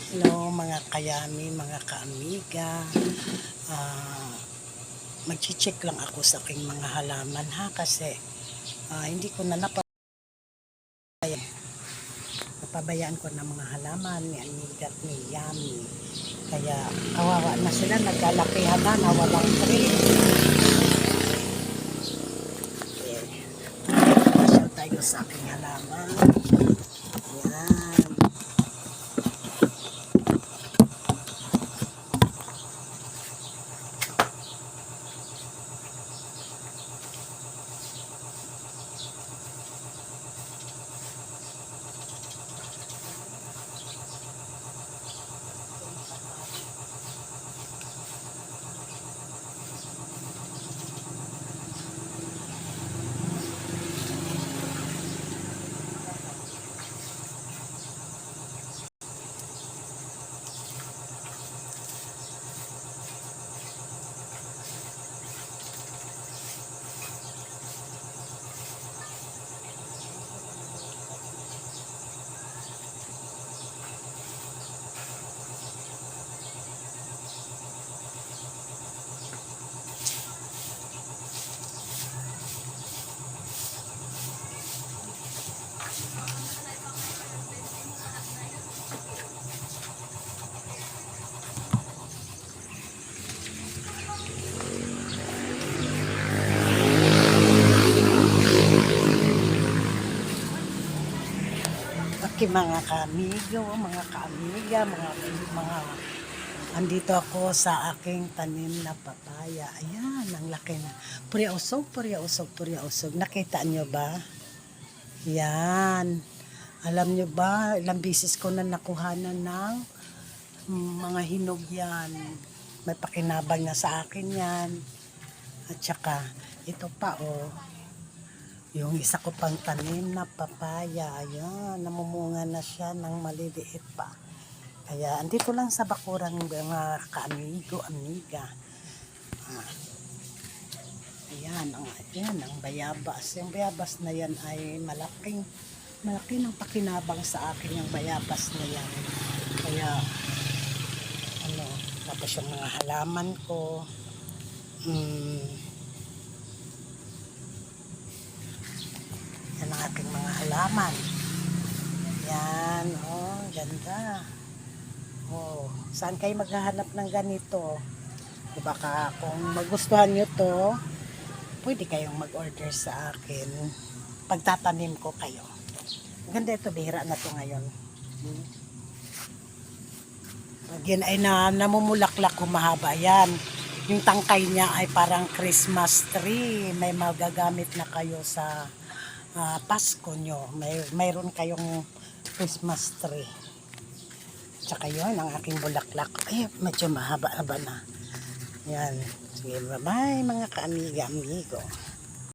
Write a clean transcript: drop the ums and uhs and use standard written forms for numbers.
Hello mga kayami, mga kaamiga. Ah, Mag-check lang ako sa aking mga halaman ha kasi hindi ko na napabayaan ko ng mga halaman ni Amiga at ni Yami. Kaya kawawa na sila, naglalakihan na walang tree. Okay. Masyal tayo sa aking halaman. Yan. Okay mga kaamigo, mga kaamiga, mga andito ako sa aking tanim na papaya. Ayan, ang laki na. Purya-usog, purya-usog, purya-usog. Nakita nyo ba? Yan. Alam nyo ba, ilang bisis ko na nakuhanan ng mga hinog yan. May pakinabang na sa akin yan. At saka, ito pa oh. Yung isa ko pang tanim na papaya, ayan, namumunga na siya ng maliliit pa. Kaya, andito lang sa bakurang mga kaamigo, amiga. Ayan, ang bayabas. Yung bayabas na yan ay malaki ng pakinabang sa akin yung bayabas na yan. Kaya, tapos yung mga halaman ko, yan ang aking mga halaman. Yan, oh, ganda. Oh, saan kayo maghahanap ng ganito? Baka kung magustuhan nyo to, pwede kayong mag-order sa akin. Pagtatanim ko kayo. Ganda ito, bihira na to ngayon. Pag yan ay namumulaklak, humahaba yan. Yung tangkay niya ay parang Christmas tree. May magagamit na kayo sa Pasko nyo. Mayroon kayong Christmas tree. Tsaka yun, ang aking bulaklak. Ay, medyo mahaba-haba na. Yan. Sige, bye-bye mga kaamiga, amigo.